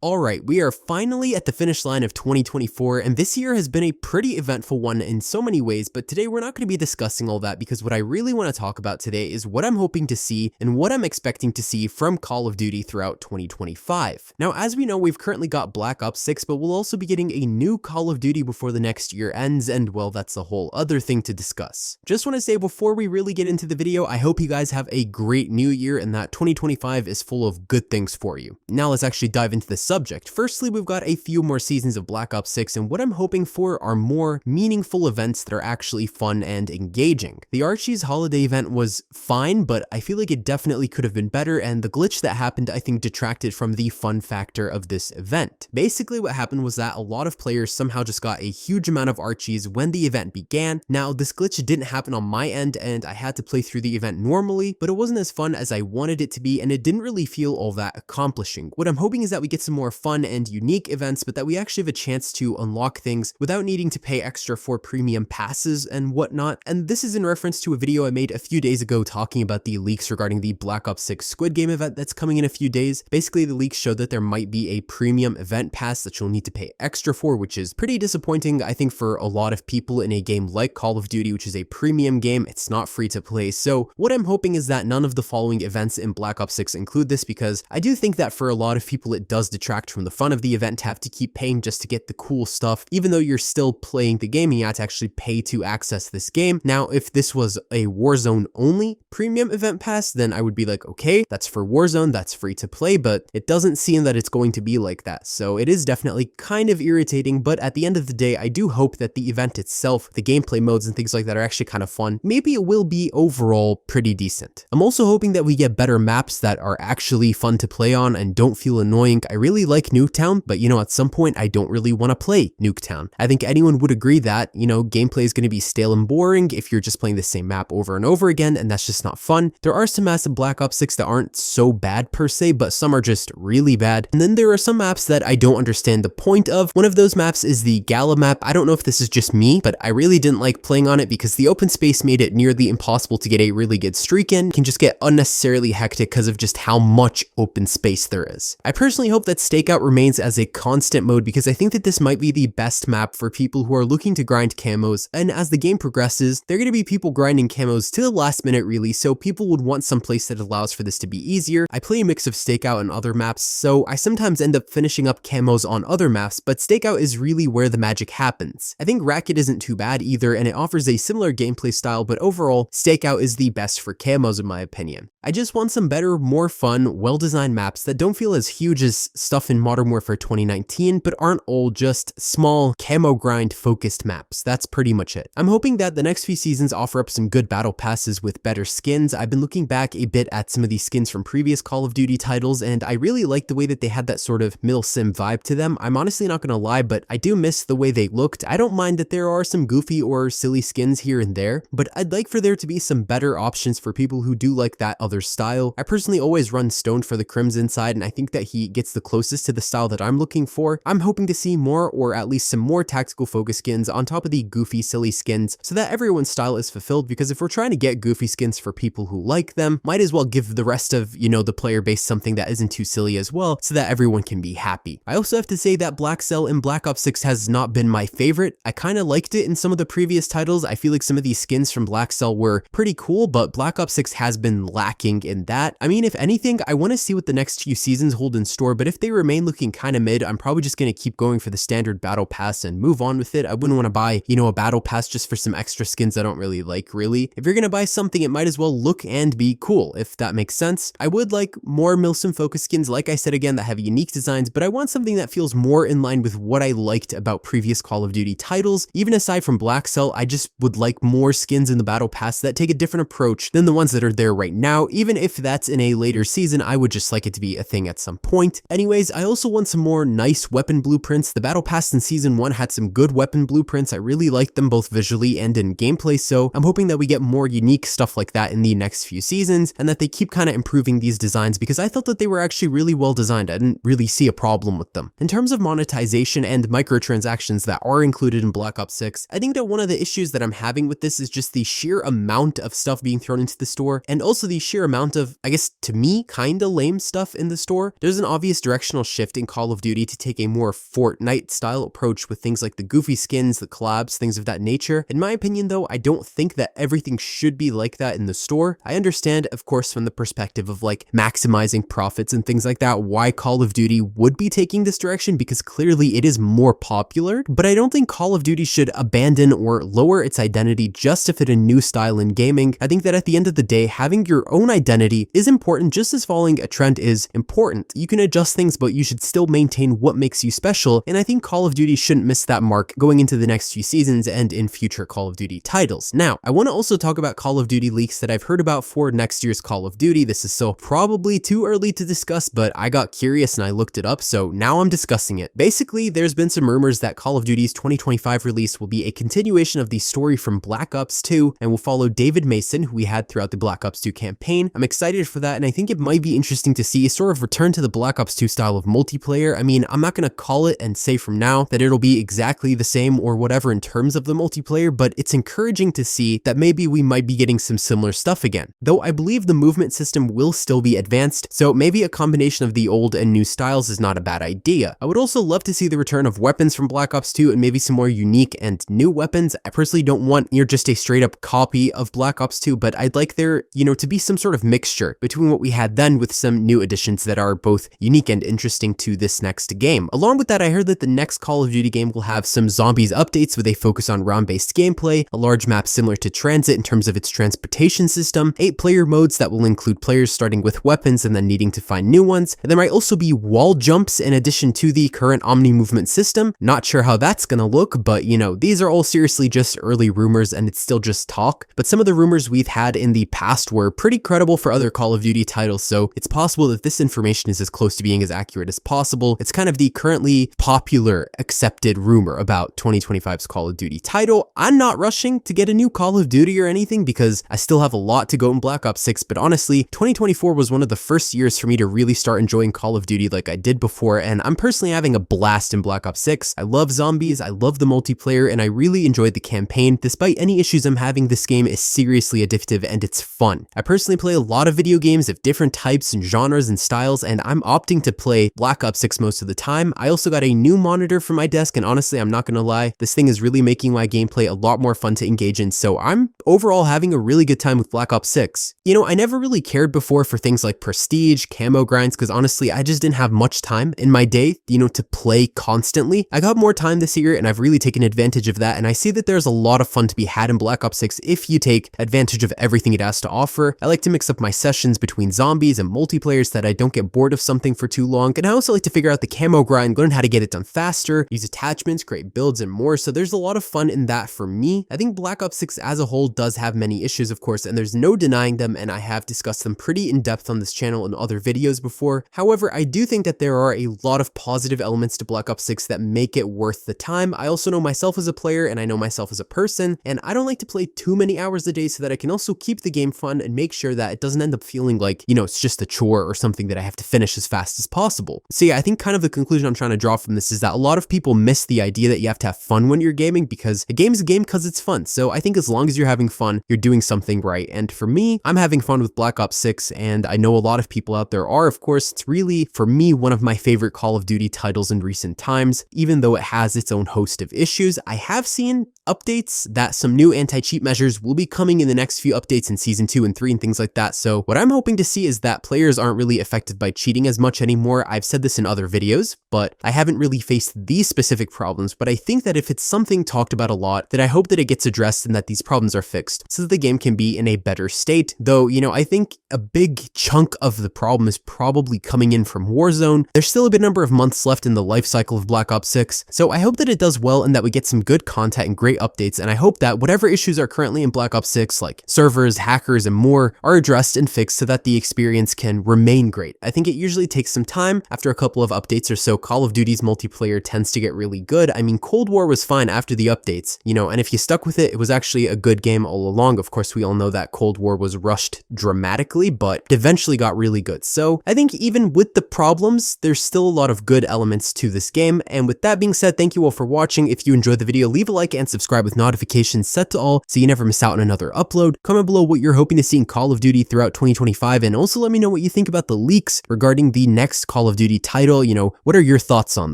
Alright, we are finally at the finish line of 2024, and this year has been a pretty eventful one in so many ways, but today we're not going to be discussing all that because what I really want to talk about today is what I'm hoping to see and what I'm expecting to see from Call of Duty throughout 2025. Now, as we know, we've currently got Black Ops 6, but we'll also be getting a new Call of Duty before the next year ends, and well, that's a whole other thing to discuss. Just want to say before we really get into the video, I hope you guys have a great new year and that 2025 is full of good things for you. Now let's actually dive into the subject. Firstly, we've got a few more seasons of Black Ops 6, and what I'm hoping for are more meaningful events that are actually fun and engaging. The Archie's holiday event was fine, but I feel like it definitely could have been better, and the glitch that happened I think detracted from the fun factor of this event. Basically what happened was that a lot of players somehow just got a huge amount of Archies when the event began. Now this glitch didn't happen on my end, and I had to play through the event normally, but it wasn't as fun as I wanted it to be, and it didn't really feel all that accomplishing. What I'm hoping is that we get some more fun and unique events, but that we actually have a chance to unlock things without needing to pay extra for premium passes and whatnot. And this is in reference to a video I made a few days ago talking about the leaks regarding the Black Ops 6 Squid Game event that's coming in a few days. Basically, the leaks showed that there might be a premium event pass that you'll need to pay extra for, which is pretty disappointing, I think, for a lot of people in a game like Call of Duty, which is a premium game. It's not free to play. So what I'm hoping is that none of the following events in Black Ops 6 include this, because I do think that for a lot of people it does detract from the fun of the event to have to keep paying just to get the cool stuff, even though you're still playing the game and you have to actually pay to access this game. Now, if this was a Warzone only premium event pass, then I would be like, okay, that's for Warzone, that's free to play, but it doesn't seem that it's going to be like that. So it is definitely kind of irritating, but at the end of the day, I do hope that the event itself, the gameplay modes and things like that are actually kind of fun. Maybe it will be overall pretty decent. I'm also hoping that we get better maps that are actually fun to play on and don't feel annoying. I really like Nuketown, but you know, at some point I don't really want to play Nuketown. I think anyone would agree that, you know, gameplay is going to be stale and boring if you're just playing the same map over and over again, and that's just not fun. There are some maps in Black Ops 6 that aren't so bad per se, but some are just really bad. And then there are some maps that I don't understand the point of. One of those maps is the Gala map. I don't know if this is just me, but I really didn't like playing on it because the open space made it nearly impossible to get a really good streak in. It can just get unnecessarily hectic because of just how much open space there is. I personally hope that Stakeout remains as a constant mode because I think that this might be the best map for people who are looking to grind camos, and as the game progresses, there are going to be people grinding camos to the last minute really, so people would want some place that allows for this to be easier. I play a mix of Stakeout and other maps, so I sometimes end up finishing up camos on other maps, but Stakeout is really where the magic happens. I think Racket isn't too bad either, and it offers a similar gameplay style, but overall, Stakeout is the best for camos in my opinion. I just want some better, more fun, well-designed maps that don't feel as huge as stuff in Modern Warfare 2019, but aren't all just small, camo grind focused maps. That's pretty much it. I'm hoping that the next few seasons offer up some good battle passes with better skins. I've been looking back a bit at some of these skins from previous Call of Duty titles, and I really like the way that they had that sort of milsim vibe to them. I'm honestly not gonna lie, but I do miss the way they looked. I don't mind that there are some goofy or silly skins here and there, but I'd like for there to be some better options for people who do like that other style. I personally always run Stoned for the Crimson side, and I think that he gets the closest to the style that I'm looking for. I'm hoping to see more, or at least some more tactical focus skins on top of the goofy silly skins so that everyone's style is fulfilled, because if we're trying to get goofy skins for people who like them, might as well give the rest of, you know, the player base something that isn't too silly as well so that everyone can be happy. I also have to say that Black Cell in Black Ops 6 has not been my favorite. I kind of liked it in some of the previous titles. I feel like some of these skins from Black Cell were pretty cool, but Black Ops 6 has been lacking in that. I mean, if anything, I want to see what the next few seasons hold in store, but if they remain looking kind of mid, I'm probably just going to keep going for the standard battle pass and move on with it. I wouldn't want to buy, you know, a battle pass just for some extra skins I don't really like, really. If you're going to buy something, it might as well look and be cool, if that makes sense. I would like more milsim focus skins, like I said again, that have unique designs, but I want something that feels more in line with what I liked about previous Call of Duty titles. Even aside from Black Cell, I just would like more skins in the battle pass that take a different approach than the ones that are there right now. Even if that's in a later season, I would just like it to be a thing at some point. Anyways, I also want some more nice weapon blueprints. The battle pass in season 1 had some good weapon blueprints. I really liked them both visually and in gameplay, so I'm hoping that we get more unique stuff like that in the next few seasons, and that they keep kind of improving these designs, because I thought that they were actually really well designed. I didn't really see a problem with them. In terms of monetization and microtransactions that are included in Black Ops 6, I think that one of the issues that I'm having with this is just the sheer amount of stuff being thrown into the store, and also the sheer amount of, I guess to me, kinda lame stuff in the store. There's an obvious direction directional shift in Call of Duty to take a more Fortnite style approach with things like the goofy skins, the collabs, things of that nature. In my opinion though, I don't think that everything should be like that in the store. I understand, of course, from the perspective of like maximizing profits and things like that, why Call of Duty would be taking this direction, because clearly it is more popular, but I don't think Call of Duty should abandon or lower its identity just to fit a new style in gaming. I think that at the end of the day, having your own identity is important just as following a trend is important. You can adjust things, but you should still maintain what makes you special, and I think Call of Duty shouldn't miss that mark going into the next few seasons and in future Call of Duty titles. Now, I want to also talk about Call of Duty leaks that I've heard about for next year's Call of Duty. This is so probably too early to discuss, but I got curious and I looked it up, so now I'm discussing it. Basically, there's been some rumors that Call of Duty's 2025 release will be a continuation of the story from Black Ops 2 and will follow David Mason, who we had throughout the Black Ops 2 campaign. I'm excited for that, and I think it might be interesting to see a sort of return to the Black Ops 2 style of multiplayer. I mean, I'm not going to call it and say from now that it'll be exactly the same or whatever in terms of the multiplayer, but it's encouraging to see that maybe we might be getting some similar stuff again. Though I believe the movement system will still be advanced, so maybe a combination of the old and new styles is not a bad idea. I would also love to see the return of weapons from Black Ops 2 and maybe some more unique and new weapons. I personally don't want just a straight up copy of Black Ops 2, but I'd like there, to be some sort of mixture between what we had then with some new additions that are both unique and interesting to this next game. Along with that, I heard that the next Call of Duty game will have some zombies updates with a focus on round-based gameplay, a large map similar to Transit in terms of its transportation system, 8-player modes that will include players starting with weapons and then needing to find new ones, and there might also be wall jumps in addition to the current Omni movement system. Not sure how that's gonna look, but these are all seriously just early rumors and it's still just talk, but some of the rumors we've had in the past were pretty credible for other Call of Duty titles, so it's possible that this information is as close to being as accurate as possible. It's kind of the currently popular, accepted rumor about 2025's Call of Duty title. I'm not rushing to get a new Call of Duty or anything because I still have a lot to go in Black Ops 6, but honestly, 2024 was one of the first years for me to really start enjoying Call of Duty like I did before, and I'm personally having a blast in Black Ops 6. I love zombies, I love the multiplayer, and I really enjoyed the campaign. Despite any issues I'm having, this game is seriously addictive and it's fun. I personally play a lot of video games of different types and genres and styles, and I'm opting to play Black Ops 6 most of the time. I also got a new monitor for my desk, and honestly, I'm not gonna lie, this thing is really making my gameplay a lot more fun to engage in, so I'm overall having a really good time with Black Ops 6. I never really cared before for things like prestige, camo grinds, because honestly, I just didn't have much time in my day, to play constantly. I got more time this year, and I've really taken advantage of that, and I see that there's a lot of fun to be had in Black Ops 6 if you take advantage of everything it has to offer. I like to mix up my sessions between zombies and multiplayer so that I don't get bored of something for too long, and I also like to figure out the camo grind, learn how to get it done faster, use attachments, create builds, and more, so there's a lot of fun in that for me. I think Black Ops 6 as a whole does have many issues, of course, and there's no denying them, and I have discussed them pretty in depth on this channel and other videos before. However, I do think that there are a lot of positive elements to Black Ops 6 that make it worth the time. I also know myself as a player, and I know myself as a person, and I don't like to play too many hours a day so that I can also keep the game fun and make sure that it doesn't end up feeling like, it's just a chore or something that I have to finish as fast as possible. So yeah, I think kind of the conclusion I'm trying to draw from this is that a lot of people miss the idea that you have to have fun when you're gaming, because a game's a game because it's fun. So I think as long as you're having fun, you're doing something right. And for me, I'm having fun with Black Ops 6, and I know a lot of people out there are. Of course, it's really, for me, one of my favorite Call of Duty titles in recent times, even though it has its own host of issues. I have seen updates that some new anti-cheat measures will be coming in the next few updates in Season 2 and 3 and things like that. So what I'm hoping to see is that players aren't really affected by cheating as much anymore. I've said this in other videos, but I haven't really faced these specific problems. But I think that if it's something talked about a lot, that I hope that it gets addressed and that these problems are fixed so that the game can be in a better state. Though, I think a big chunk of the problem is probably coming in from Warzone. There's still a good number of months left in the life cycle of Black Ops 6. So I hope that it does well and that we get some good content and great updates. And I hope that whatever issues are currently in Black Ops 6, like servers, hackers, and more, are addressed and fixed so that the experience can remain great. I think it usually takes some time. After a couple of updates or so, Call of Duty's multiplayer tends to get really good. I mean, Cold War was fine after the updates, and if you stuck with it, it was actually a good game all along. Of course, we all know that Cold War was rushed dramatically, but it eventually got really good. So I think even with the problems, there's still a lot of good elements to this game. And with that being said, thank you all for watching. If you enjoyed the video, leave a like and subscribe with notifications set to all so you never miss out on another upload. Comment below what you're hoping to see in Call of Duty throughout 2025, and also let me know what you think about the leaks regarding the next Call Call of Duty title, what are your thoughts on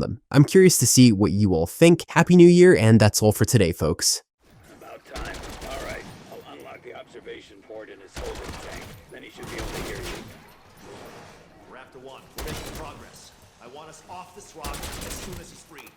them? I'm curious to see what you all think. Happy New Year, and that's all for today, folks. About time. All right. I'll unlock the observation port in his holding tank. Then he should be able to hear you. Raptor 1, we're making progress. I want us off this rock as soon as he's free.